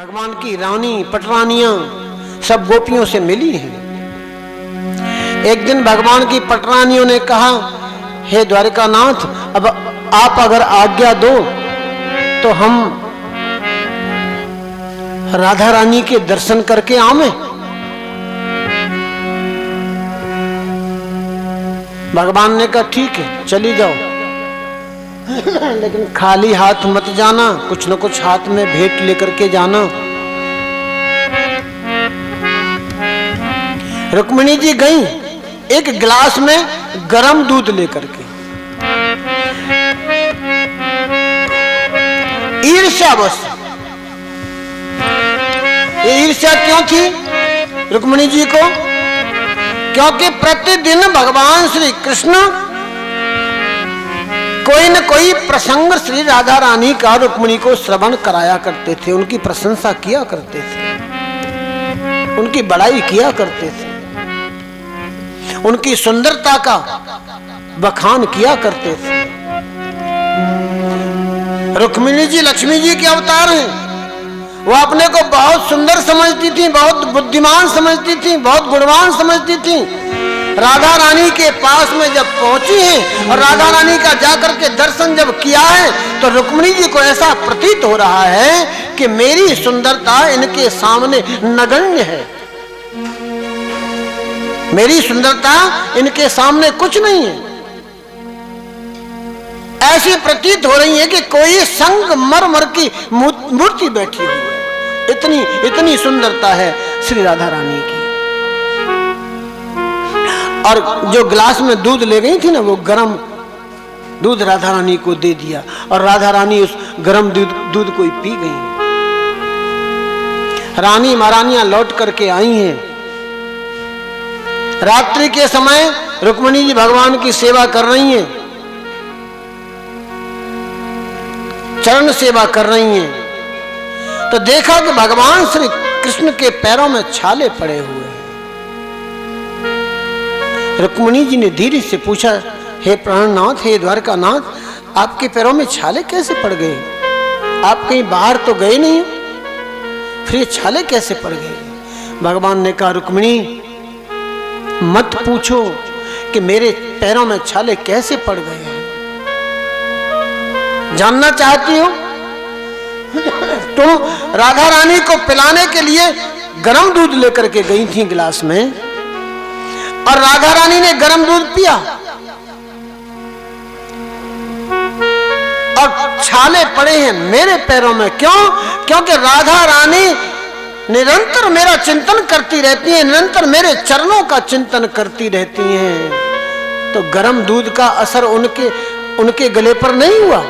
भगवान की रानी पटरानियां सब गोपियों से मिली हैं। एक दिन भगवान की पटरानियों ने कहा, हे द्वारिकानाथ, अब आप अगर आज्ञा दो तो हम राधा रानी के दर्शन करके आवे। भगवान ने कहा ठीक है चली जाओ, लेकिन खाली हाथ मत जाना, कुछ न कुछ हाथ में भेंट लेकर के जाना। रुक्मिणी जी गई एक गिलास में गरम दूध लेकर के। ईर्ष्या बस, ये ईर्ष्या क्यों थी रुक्मिणी जी को? क्योंकि प्रतिदिन भगवान श्री कृष्ण कोई न कोई प्रसंग श्री राधा रानी का रुक्मिणी को श्रवण कराया करते थे, उनकी प्रशंसा किया करते थे, उनकी बड़ाई किया करते थे, उनकी सुंदरता का बखान किया करते थे। रुक्मिणी जी लक्ष्मी जी के अवतार हैं। वो अपने को बहुत सुंदर समझती थी, बहुत बुद्धिमान समझती थी, बहुत गुणवान समझती थी। राधा रानी के पास में जब पहुंची हैं और राधा रानी का जाकर के दर्शन जब किया है तो रुक्मिणी जी को ऐसा प्रतीत हो रहा है कि मेरी सुंदरता इनके सामने नगण्य है, मेरी सुंदरता इनके सामने कुछ नहीं है। ऐसी प्रतीत हो रही है कि कोई संगमरमर की मूर्ति बैठी हुई है, इतनी इतनी सुंदरता है श्री राधा रानी की। और जो गिलास में दूध ले गई थी ना, वो गरम दूध राधा रानी को दे दिया और राधा रानी उस गरम दूध को पी गई। रानी महारानियां लौट करके आई हैं। रात्रि के समय रुक्मिणी जी भगवान की सेवा कर रही हैं, चरण सेवा कर रही हैं, तो देखा कि भगवान श्री कृष्ण के पैरों में छाले पड़े हुए हैं। रुक्मिणी जी ने धीरे से पूछा, हे प्राणनाथ, हे द्वारकानाथ, आपके पैरों में छाले कैसे पड़ गए? आप कहीं बाहर तो गए नहीं हो, फिर ये छाले कैसे पड़ गए? भगवान ने कहा, रुक्मिणी मत पूछो कि मेरे पैरों में छाले कैसे पड़ गए हैं। जानना चाहती हो? तुम राधा रानी को पिलाने के लिए गरम दूध लेकर के गई थी गिलास में, और राधा रानी ने गरम दूध पिया और छाले पड़े हैं मेरे पैरों में। क्यों? क्योंकि राधा रानी निरंतर मेरा चिंतन करती रहती हैं, निरंतर मेरे चरणों का चिंतन करती रहती हैं। तो गरम दूध का असर उनके गले पर नहीं हुआ,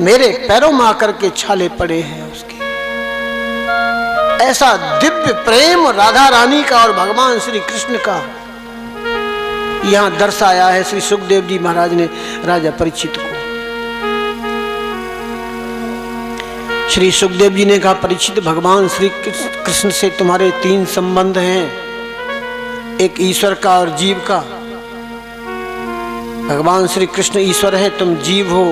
मेरे पैरों में आकर के छाले पड़े हैं उसके। ऐसा दिव्य प्रेम राधा रानी का और भगवान श्री कृष्ण का यहां दर्शाया है श्री सुखदेव जी महाराज ने राजा परीक्षित को। श्री सुखदेव जी ने कहा, परीक्षित, भगवान श्री कृष्ण से तुम्हारे तीन संबंध हैं, एक ईश्वर का और जीव का। भगवान श्री कृष्ण ईश्वर है, तुम जीव हो,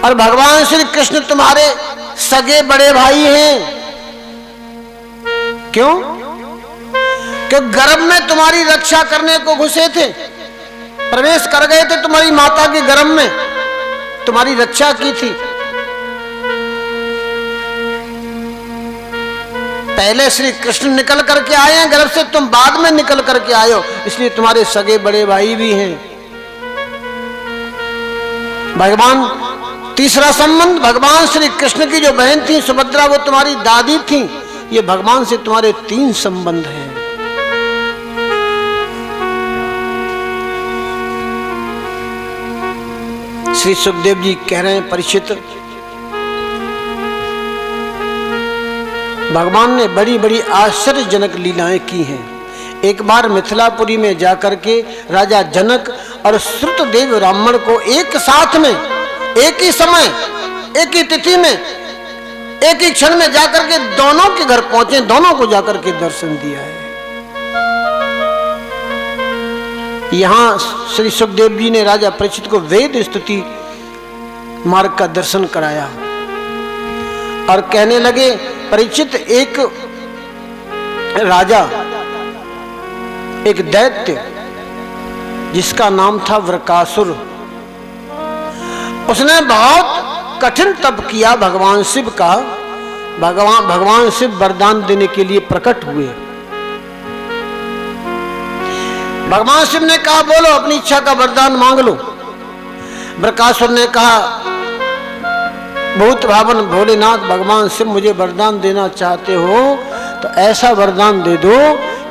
और भगवान श्री कृष्ण तुम्हारे सगे बड़े भाई हैं। क्यों? क्योंकि गर्भ में तुम्हारी रक्षा करने को घुसे थे, प्रवेश कर गए थे तुम्हारी माता के गर्भ में, तुम्हारी रक्षा की थी। पहले श्री कृष्ण निकल करके आए हैं गर्भ से, तुम बाद में निकल करके आए हो, इसलिए तुम्हारे सगे बड़े भाई भी हैं। भगवान तीसरा संबंध, भगवान श्री कृष्ण की जो बहन थी सुभद्रा, वो तुम्हारी दादी थी। ये भगवान से तुम्हारे तीन संबंध हैं। श्री सुखदेव जी कह रहे हैं, परीक्षित, भगवान ने बड़ी बड़ी आश्चर्यजनक लीलाएं की हैं। एक बार मिथिलापुरी में जाकर के राजा जनक और श्रुतदेव ब्राह्मण को एक साथ में, एक ही समय, एक ही तिथि में, एक ही क्षण में जाकर के दोनों के घर पहुंचे, दोनों को जाकर के दर्शन दिया है। यहां श्री सुखदेव जी ने राजा परीक्षित को वेद स्तुति मार्ग का दर्शन कराया। और कहने लगे, परीक्षित, एक राजा, एक दैत्य जिसका नाम था वृकासुर, उसने बहुत कठिन तप किया भगवान शिव का। भगवान शिव वरदान देने के लिए प्रकट हुए। भगवान शिव ने कहा, बोलो अपनी इच्छा का वरदान मांग लो। वृकासुर ने कहा, भूत भावन भोलेनाथ भगवान शिव, मुझे वरदान देना चाहते हो तो ऐसा वरदान दे दो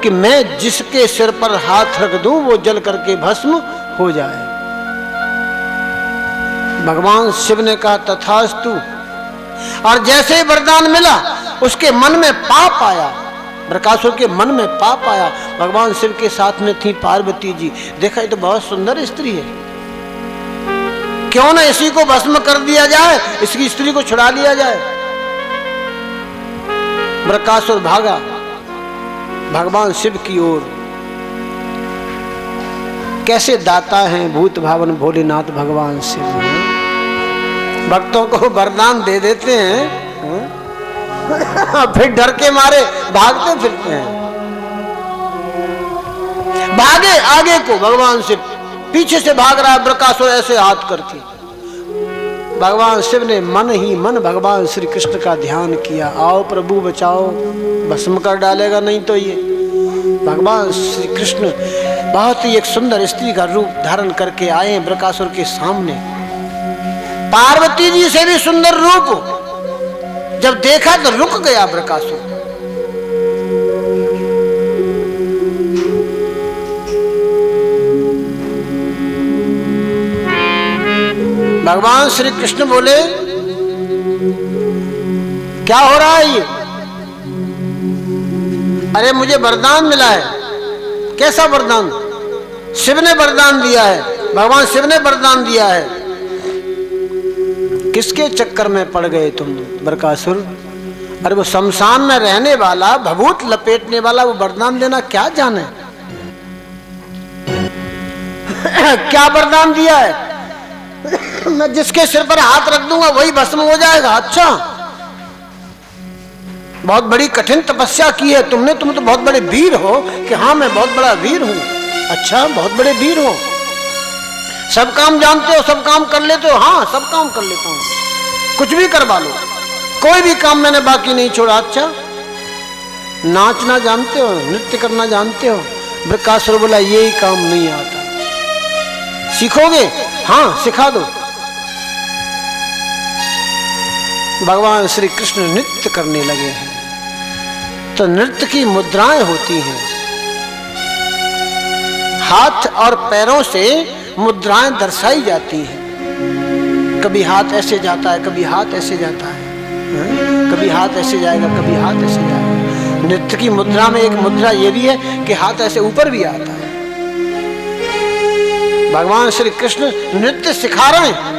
कि मैं जिसके सिर पर हाथ रख दूं वो जल करके भस्म हो जाए। भगवान शिव ने कहा, तथास्तु। और जैसे ही वरदान मिला उसके मन में पाप आया, वृकासुर के मन में पाप आया। भगवान शिव के साथ में थी पार्वती जी। देखा, ये तो बहुत सुंदर स्त्री है, क्यों ना इसी को भस्म कर दिया जाए, इसकी स्त्री को छुड़ा लिया जाए। वृकासुर भागा भगवान शिव की ओर। कैसे दाता हैं भूत भावन भोलेनाथ भगवान शिव, भक्तों को वरदान दे देते हैं फिर डर के मारे भागते फिरते हैं। भागे आगे को भगवान शिव, पीछे से भाग रहा है वृकासुर ऐसे हाथ करके। भगवान शिव ने मन ही मन भगवान श्री कृष्ण का ध्यान किया, आओ प्रभु बचाओ, भस्म कर डालेगा नहीं तो ये। भगवान श्री कृष्ण बहुत ही एक सुंदर स्त्री का रूप धारण करके आए वृकासुर के सामने। पार्वती जी से भी सुंदर रूप जब देखा तो रुक गया वृकासुर। भगवान श्री कृष्ण बोले, क्या हो रहा है ये? अरे मुझे वरदान मिला है। कैसा वरदान? शिव ने वरदान दिया है, भगवान शिव ने वरदान दिया है। किसके चक्कर में पड़ गए तुम वृकासुर? अरे वो शमशान में रहने वाला, भभूत लपेटने वाला, वो वरदान देना क्या जाने? क्या वरदान दिया है? मैं जिसके सिर पर हाथ रख दूंगा वही भस्म हो जाएगा। अच्छा, बहुत बड़ी कठिन तपस्या की है तुमने, तुम तो बहुत बड़े वीर हो। कि हाँ मैं बहुत बड़ा वीर हूं। अच्छा, बहुत बड़े वीर हो, सब काम जानते हो, सब काम कर लेते हो? हाँ सब काम कर लेता हूं, कुछ भी करवा लो, कोई भी काम मैंने बाकी नहीं छोड़ा। अच्छा, नाचना जानते हो, नृत्य करना जानते हो? वृकासुर बोला, यही काम नहीं आता, सीखोगे? हाँ सिखा दो। भगवान श्री कृष्ण नृत्य करने लगे हैं। तो नृत्य की मुद्राएं होती हैं, हाथ और पैरों से मुद्राएं दर्शाई जाती हैं। कभी हाथ ऐसे जाता है, कभी हाथ ऐसे जाता है, कभी हाथ ऐसे जाएगा, कभी हाथ ऐसे जाएगा। नृत्य की मुद्रा में एक मुद्रा ये भी है कि हाथ ऐसे ऊपर भी आता है। भगवान श्री कृष्ण नृत्य सिखा रहे हैं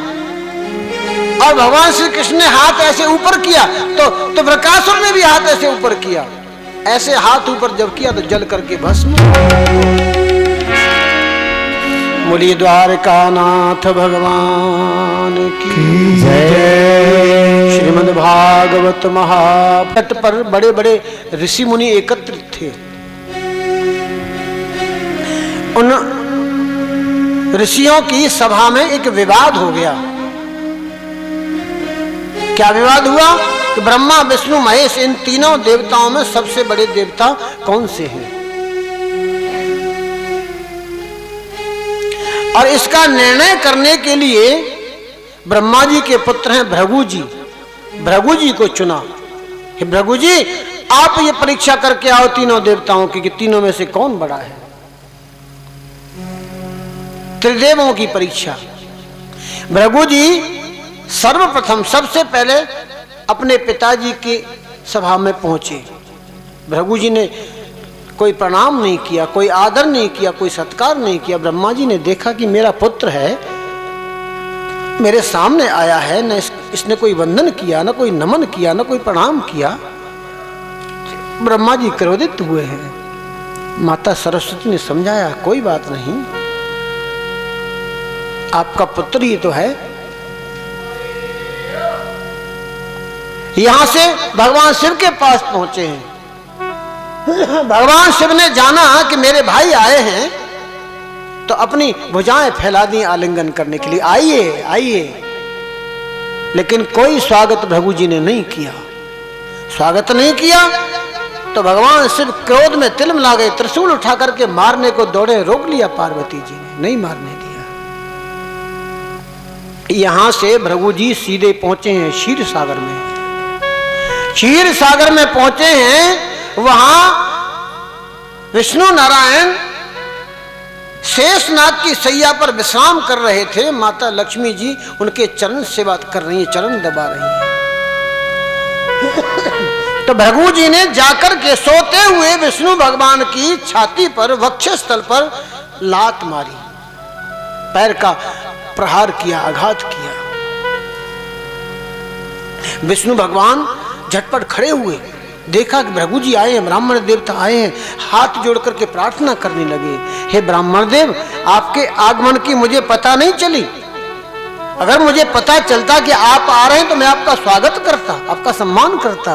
और भगवान श्री कृष्ण ने हाथ ऐसे ऊपर किया तो वृकासुर ने भी हाथ ऐसे ऊपर किया। ऐसे हाथ ऊपर जब किया तो जल करके भस्म। बोलिए द्वारका नाथ भगवान की जय। श्रीमद् भागवत महापट पर बड़े बड़े ऋषि मुनि एकत्रित थे। उन ऋषियों की सभा में एक विवाद हो गया। क्या विवाद हुआ कि ब्रह्मा विष्णु महेश इन तीनों देवताओं में सबसे बड़े देवता कौन से हैं? और इसका निर्णय करने के लिए ब्रह्मा जी के पुत्र हैं भृगु जी, भृगु जी को चुना कि भृगु जी आप ये परीक्षा करके आओ तीनों देवताओं की कि तीनों में से कौन बड़ा है। त्रिदेवों की परीक्षा। भृगु जी सर्वप्रथम सबसे पहले अपने पिताजी की सभा में पहुंचे। भृगु जी ने कोई प्रणाम नहीं किया, कोई आदर नहीं किया, कोई सत्कार नहीं किया। ब्रह्मा जी ने देखा कि मेरा पुत्र है, मेरे सामने आया है, न इसने कोई वंदन किया, न कोई नमन किया, न कोई प्रणाम किया। ब्रह्मा जी क्रोधित हुए हैं। माता सरस्वती ने समझाया, कोई बात नहीं, आपका पुत्र ही तो है, यहां से भगवान शिव के पास पहुंचे हैं। भगवान शिव ने जाना कि मेरे भाई आए हैं, तो अपनी भुजाएं फैला दी आलिंगन करने के लिए, आइए आइए। लेकिन कोई स्वागत भृगु जी ने नहीं किया। स्वागत नहीं किया तो भगवान शिव क्रोध में तिल मिला गए, त्रिशूल उठा करके मारने को दौड़े, रोक लिया पार्वती जी ने, नहीं मारने दिया। यहां से भृगु जी सीधे पहुंचे हैं क्षीर सागर में। क्षीर सागर में पहुंचे हैं, वहां विष्णु नारायण शेषनाग की सैया पर विश्राम कर रहे थे। माता लक्ष्मी जी उनके चरण सेवा कर रही है, चरण दबा रही है। तो भृगु जी ने जाकर के सोते हुए विष्णु भगवान की छाती पर, वक्षस्थल पर लात मारी, पैर का प्रहार किया, आघात किया। विष्णु भगवान झटपट खड़े हुए, देखा कि भृगु जी आए हैं, ब्राह्मण देवता आए हैं, हाथ जोड़ करके प्रार्थना करने लगे, हे ब्राह्मण देव, आपके आगमन की मुझे पता नहीं चली। अगर मुझे पता चलता कि आप आ रहे हैं तो मैं आपका स्वागत करता, आपका सम्मान करता।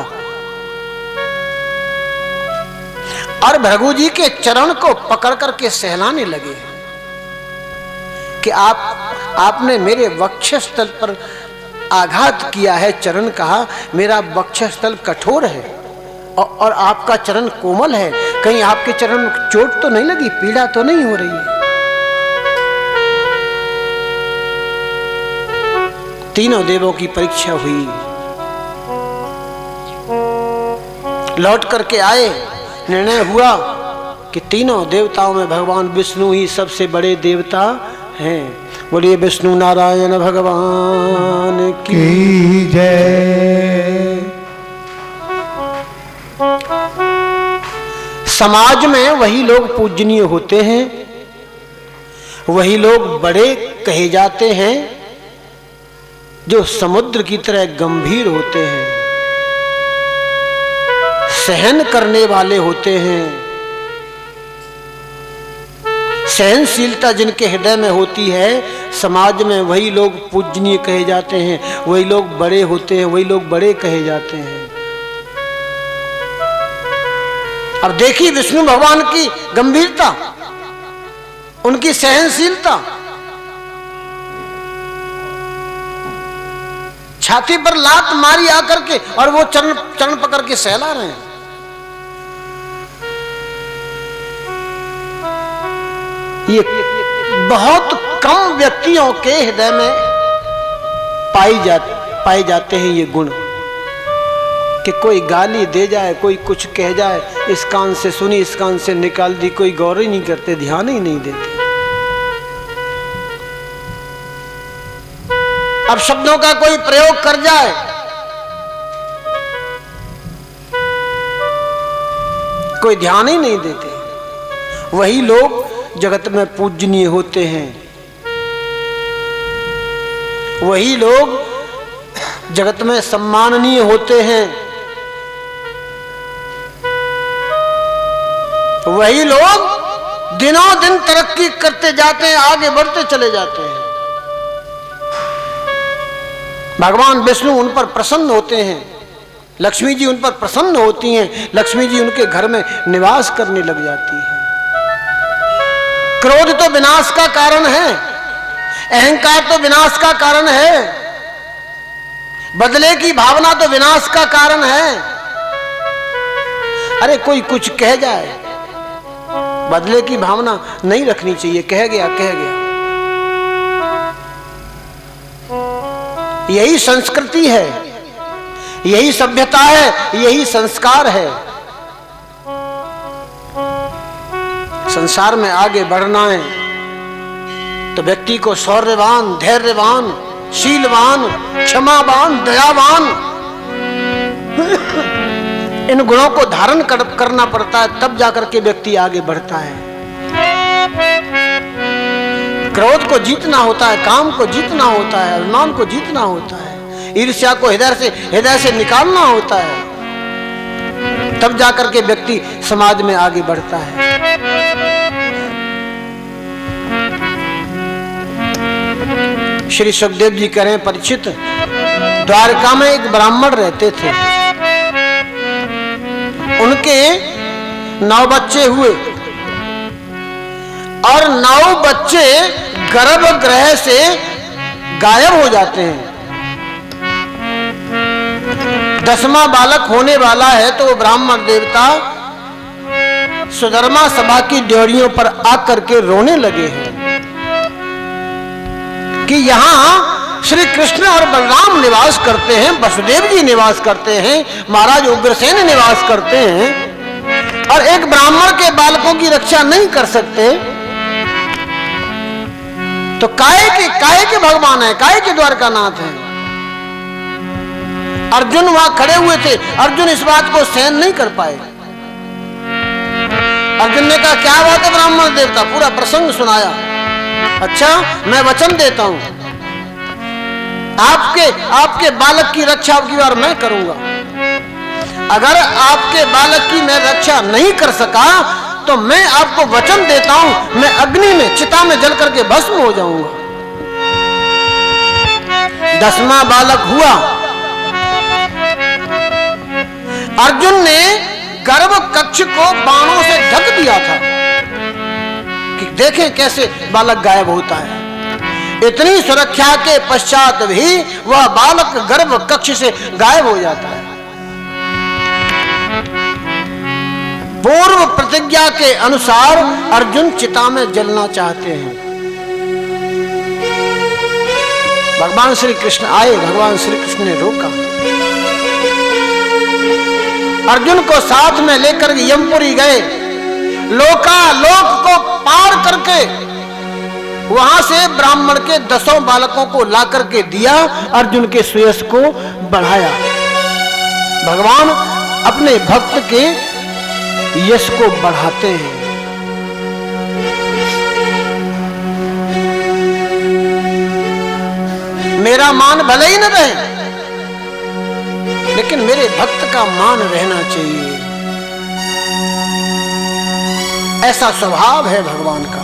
और भृगु जी के चरण को पकड़ करके सहलाने लगे कि आपने मेरे वक्षस्थल पर आघात किया है। चरण कहा, मेरा वक्षस्थल कठोर है और आपका चरण कोमल है, कहीं आपके चरण में चोट तो नहीं लगी, पीड़ा तो नहीं हो रही है। तीनों देवों की परीक्षा हुई, लौट करके आए, निर्णय हुआ कि तीनों देवताओं में भगवान विष्णु ही सबसे बड़े देवता हैं। बोलिए विष्णु नारायण भगवान की जय। समाज में वही लोग पूजनीय होते हैं, वही लोग बड़े कहे जाते हैं जो समुद्र की तरह गंभीर होते हैं, सहन करने वाले होते हैं। सहनशीलता जिनके हृदय में होती है, समाज में वही लोग पूजनीय कहे जाते हैं, वही लोग बड़े होते हैं, वही लोग बड़े कहे जाते हैं। अब देखिए विष्णु भगवान की गंभीरता, उनकी सहनशीलता, छाती पर लात मारी आकर के और वो चरण पकड़ के सहला रहे हैं। ये बहुत कम व्यक्तियों के हृदय में पाए जाते हैं ये गुण, कि कोई गाली दे जाए, कोई कुछ कह जाए, इस कान से सुनी इस कान से निकाल दी, कोई गौर ही नहीं करते, ध्यान ही नहीं देते। अब शब्दों का कोई प्रयोग कर जाए, कोई ध्यान ही नहीं देते। वही लोग जगत में पूजनीय होते हैं, वही लोग जगत में सम्माननीय होते हैं, वही लोग दिनों दिन तरक्की करते जाते हैं, आगे बढ़ते चले जाते हैं। भगवान विष्णु उन पर प्रसन्न होते हैं, लक्ष्मी जी उन पर प्रसन्न होती हैं, लक्ष्मी जी उनके घर में निवास करने लग जाती है। क्रोध तो विनाश का कारण है, अहंकार तो विनाश का कारण है, बदले की भावना तो विनाश का कारण है। अरे कोई कुछ कह जाए, बदले की भावना नहीं रखनी चाहिए, कह गया कह गया। यही संस्कृति है, यही सभ्यता है, यही संस्कार है। संसार में आगे बढ़ना है तो व्यक्ति को शौर्यवान, धैर्यवान, शीलवान, क्षमावान, दयावान इन गुणों को धारण करना पड़ता है, तब जाकर के व्यक्ति आगे बढ़ता है। क्रोध को जीतना होता है, काम को जीतना होता है, अभिमान को जीतना होता है, ईर्ष्या को हृदय से निकालना होता है, तब जाकर के व्यक्ति समाज में आगे बढ़ता है। श्री सुखदेव जी कह रहे हैं, परीक्षित द्वारका में एक ब्राह्मण रहते थे, उनके 9 बच्चे हुए और 9 बच्चे गर्भगृह से गायब हो जाते हैं। 10वां बालक होने वाला है तो वो ब्राह्मण देवता सुधर्मा सभा की ड्योढ़ियों पर आकर के रोने लगे हैं कि यहां श्री कृष्ण और बलराम निवास करते हैं, वसुदेव जी निवास करते हैं, महाराज उग्रसेन निवास करते हैं और एक ब्राह्मण के बालकों की रक्षा नहीं कर सकते। तो काहे के भगवान है, काहे के द्वारकानाथ है। अर्जुन वहां खड़े हुए थे, अर्जुन इस बात को सहन नहीं कर पाए। अर्जुन ने कहा क्या बात है ब्राह्मण देवता, पूरा प्रसंग सुनाया। अच्छा मैं वचन देता हूं, आपके बालक की रक्षा अब की बार मैं करूंगा। अगर आपके बालक की मैं रक्षा नहीं कर सका तो मैं आपको वचन देता हूं, मैं अग्नि में चिता में जल करके भस्म हो जाऊंगा। 10वां बालक हुआ। अर्जुन ने गर्भ कक्ष को बाणों से ढक दिया था कि देखें कैसे बालक गायब होता है। इतनी सुरक्षा के पश्चात भी वह बालक गर्भ कक्ष से गायब हो जाता है। पूर्व प्रतिज्ञा के अनुसार अर्जुन चिता में जलना चाहते हैं। भगवान श्री कृष्ण आए, भगवान श्री कृष्ण ने रोका। अर्जुन को साथ में लेकर यमपुरी गए, लोकालोक को पार करके वहां से ब्राह्मण के 10 बालकों को ला करके दिया, अर्जुन के श्रेयस को बढ़ाया। भगवान अपने भक्त के यश को बढ़ाते हैं। मेरा मान भले ही न रहे लेकिन मेरे भक्त का मान रहना चाहिए, ऐसा स्वभाव है भगवान का।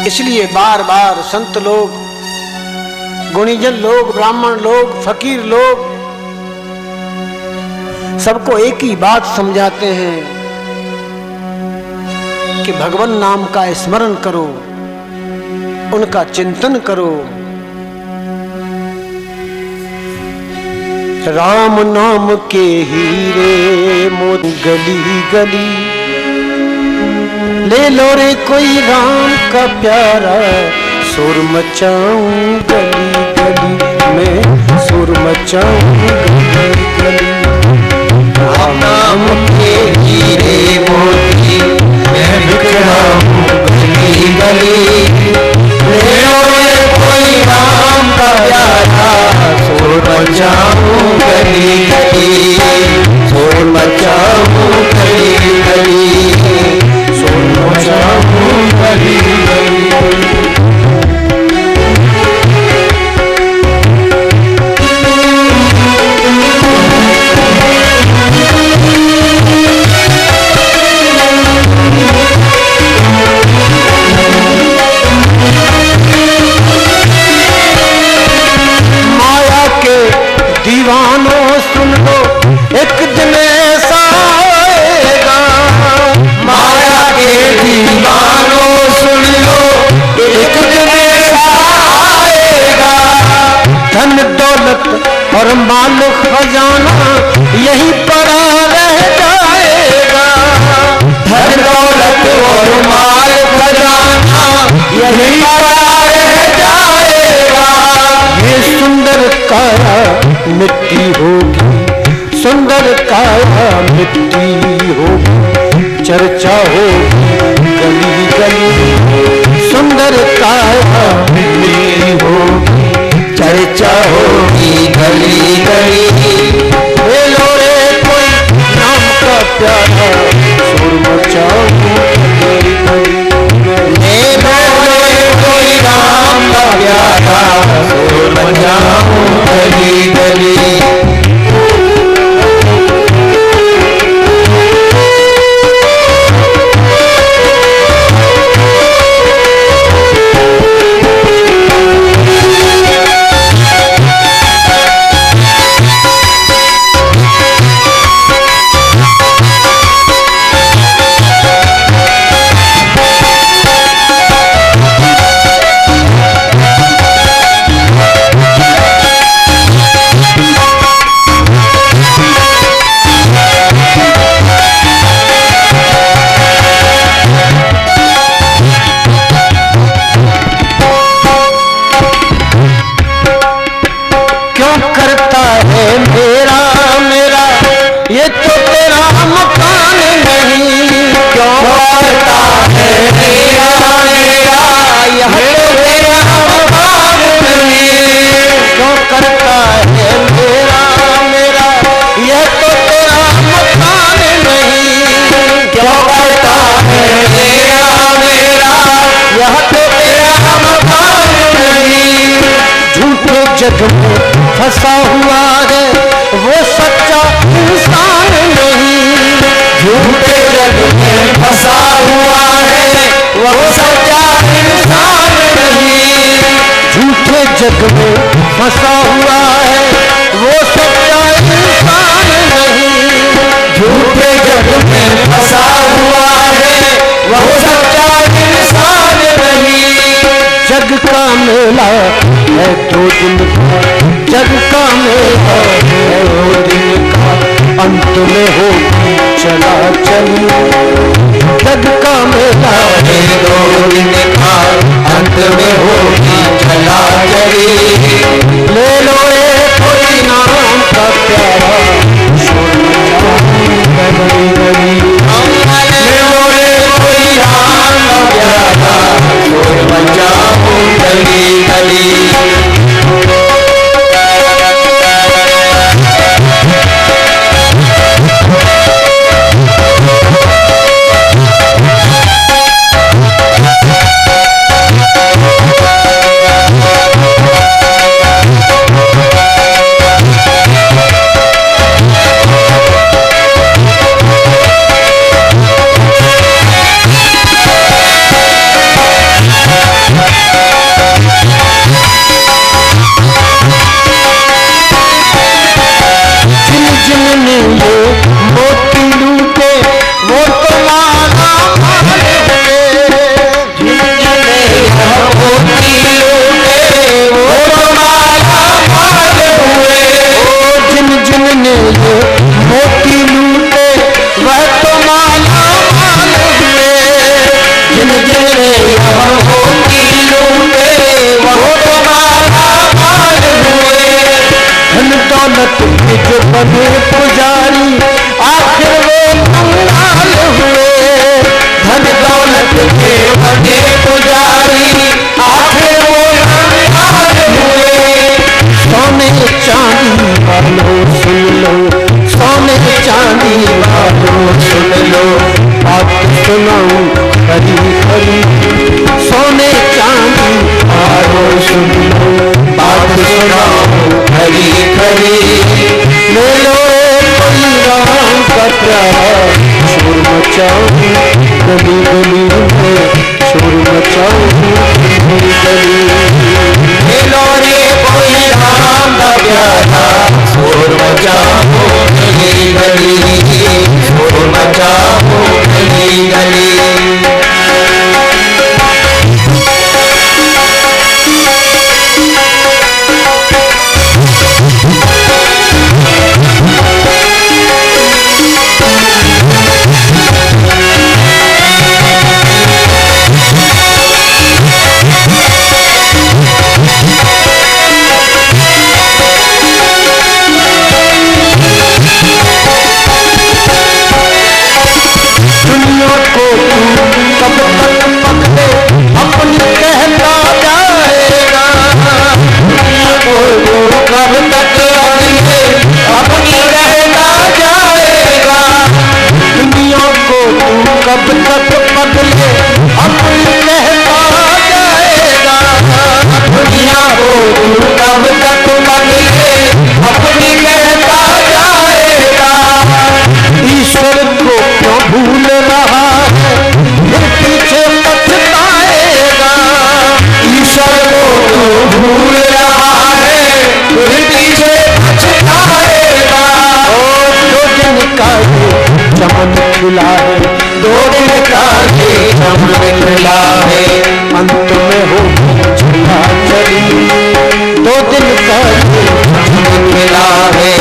इसलिए बार बार संत लोग, गुणीजन लोग, ब्राह्मण लोग, फकीर लोग सबको एक ही बात समझाते हैं कि भगवान नाम का स्मरण करो, उनका चिंतन करो। राम नाम के हीरे मोती गली गली, ले लो रे कोई राम का प्यारा, सुर मचाऊं गली गली, मैं सुर मचाऊं गली गली। राम नाम के हीरे मोती मैं बिखराऊं गली गली, ले लो रे कोई राम का प्यारा, सुर मचाऊं गली गली, सुर मचाऊं गली गली, सुर मचाऊं गली गली। दीवानों सुन लो एक दिन ऐसा आएगा, माया के दीवानों सुन लो एक दिन ऐसा आएगा। धन दौलत और माल खजाना यही पड़ा रह जाएगा, धन दौलत और माल खजाना यही पड़ा रह जाएगा। ये सुंदर काया मिट्टी होगी, सुंदर काया मिट्टी होगी, चर्चा होगी गली गली, सुंदर काया मिट्टी होगी, चर्चा होगी गली गली। ले लो रे कोई नाम का प्यारा, सुर मचाऊं गली गली, ले लो रे कोई नाम का प्यारा, सुर मचाऊं गली गली। जग में फंसा हुआ है वो सच्चा इंसान नहीं। झूठे जग में फंसा हुआ है वो सच्चा इंसान नहीं। झूठे जग में फंसा हुआ है वो सच्चा इंसान नहीं। झूठे जग में फंसा हुआ है वो सच्चा इंसान नहीं। जग का मेला है 2 दिन का, जग का मेला है 2 दिन का, अंत में होगी चला चली। जग का मेला है 2 दिन का, अंत में होगी चला चली। ले लो एक कोई नाम का प्यारा गली गली। ले लो एक कोई नाम का प्यारा शोर मचाओ गली गली। जो बने पुजारी आखिर वो कंगाल हुए। धन दौलत के बने पुजारी आखिर वो कंगाल हुए। सोने चांदी वालों सुन लो, सोने चांदी वालों सुन लो, बात सुनाऊं खरी खरी। सोने चांदी वालों सुन लो, बात सुनाऊं खरी खरी। ले लो कोई राम का प्यारा शोर मचाऊं गली गली में, शोर मचाऊं गली गली। ले लो रे कोई राम का प्यारा शोर मचाओ गली गली। शोर मचाओ गली गली। दुनिया को कब तक पकड़े अपनी कहता जाएगा। दुनिया को कब तक अपनी कहता जाएगा। दुनिया को कब तक पकड़े अपनी कहता जाएगा। दुनिया को कब तक पकड़े अपनी कहता जाएगा। ईश्वर को क्यों भूल रहा है फिर पीछे पछताएगा। ईश्वर को भूल रहा है फिर पीछे पछताएगा। और 2 दिन का ये चमन खिला है, 2 दिन का ये चमन खिला है, अंत में होगी चला चली। 2 दिन का ये चमन खिला है,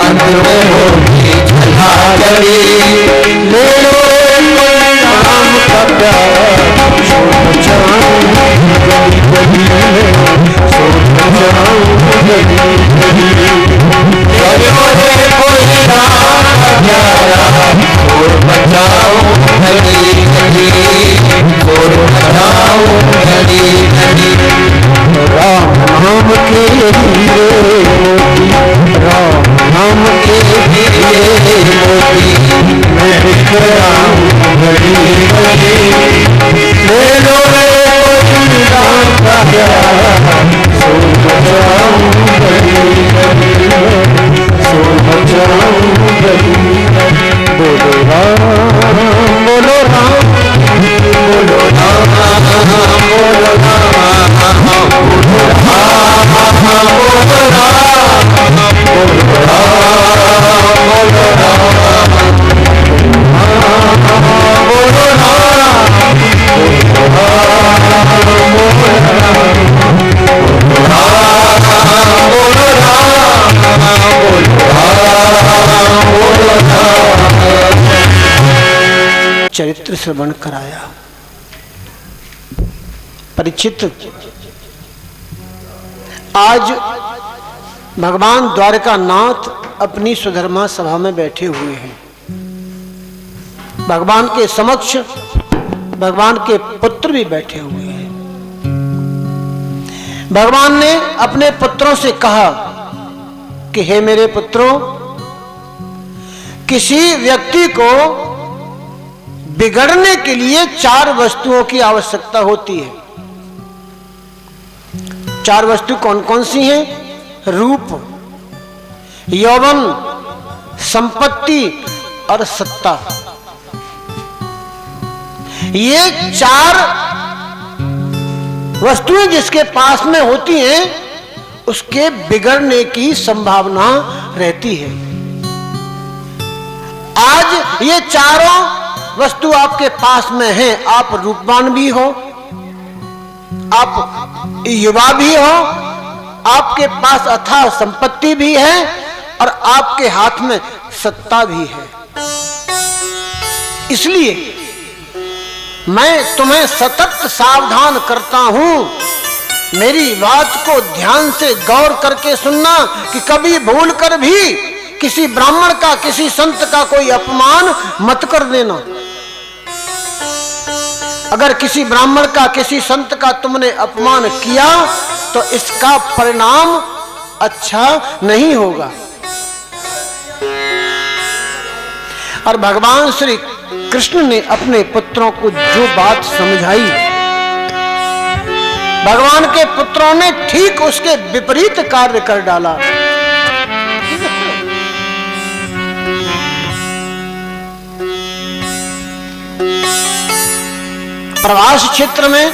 अंत में होगी चला चली। ले लो राम का प्यारा शोर मचाऊं गली गली में, शोर मचाऊं गली गली। कोई राम का प्यारा शोर मचाओ गली गली। शोर मचाओ गली गली। राम नाम के हीरे मोती, राम नाम के हीरे मोती, मैं बिखरा हूं गली गली। चरित्र श्रवण कराया। परीक्षित, आज भगवान द्वारकानाथ अपनी सुधर्मा सभा में बैठे हुए हैं। भगवान के समक्ष भगवान के पुत्र भी बैठे हुए हैं। भगवान ने अपने पुत्रों से कहा कि हे मेरे पुत्रों, किसी व्यक्ति को बिगड़ने के लिए 4 वस्तुओं की आवश्यकता होती है। 4 वस्तु कौन कौन सी हैं? रूप, यौवन, संपत्ति और सत्ता। ये 4 वस्तुएं जिसके पास में होती हैं उसके बिगड़ने की संभावना रहती है। आज ये चारों वस्तु आपके पास में हैं। आप रूपवान भी हो, आप युवा भी हो, आपके पास अथाह संपत्ति भी है और आपके हाथ में सत्ता भी है। इसलिए मैं तुम्हें सतत सावधान करता हूं, मेरी बात को ध्यान से गौर करके सुनना कि कभी भूल कर भी किसी ब्राह्मण का, किसी संत का कोई अपमान मत कर देना। अगर किसी ब्राह्मण का, किसी संत का तुमने अपमान किया तो इसका परिणाम अच्छा नहीं होगा। और भगवान श्री कृष्ण ने अपने पुत्रों को जो बात समझाई, भगवान के पुत्रों ने ठीक उसके विपरीत कार्य कर डाला। प्रवास क्षेत्र में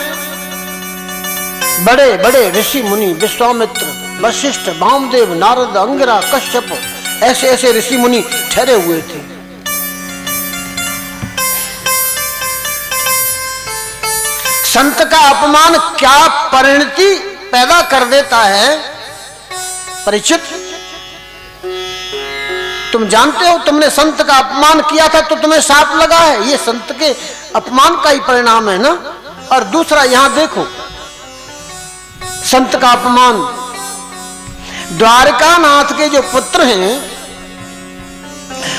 बड़े बड़े ऋषि मुनि, विश्वामित्र, वशिष्ठ, वामदेव, नारद, अंगिरा, कश्यप, ऐसे ऐसे ऋषि मुनि ठहरे हुए थे। संत का अपमान क्या परिणति पैदा कर देता है? परीक्षित, तुम जानते हो, तुमने संत का अपमान किया था तो तुम्हें शाप लगा है। ये संत के अपमान का ही परिणाम है ना। और दूसरा, यहां देखो, संत का अपमान, द्वारकानाथ के जो पुत्र हैं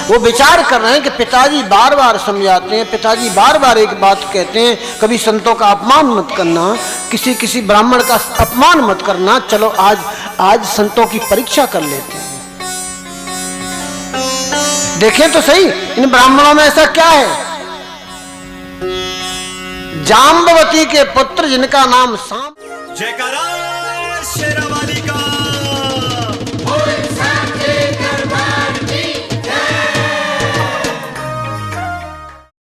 वो विचार कर रहे हैं कि पिताजी बार बार समझाते हैं, पिताजी बार बार एक बात कहते हैं, कभी संतों का अपमान मत करना, किसी किसी ब्राह्मण का अपमान मत करना। चलो आज संतों की परीक्षा कर लेते हैं, देखें तो सही इन ब्राह्मणों में ऐसा क्या है। जाम्बवती के पुत्र जिनका नाम सांब, जयकारा शेरावाली का।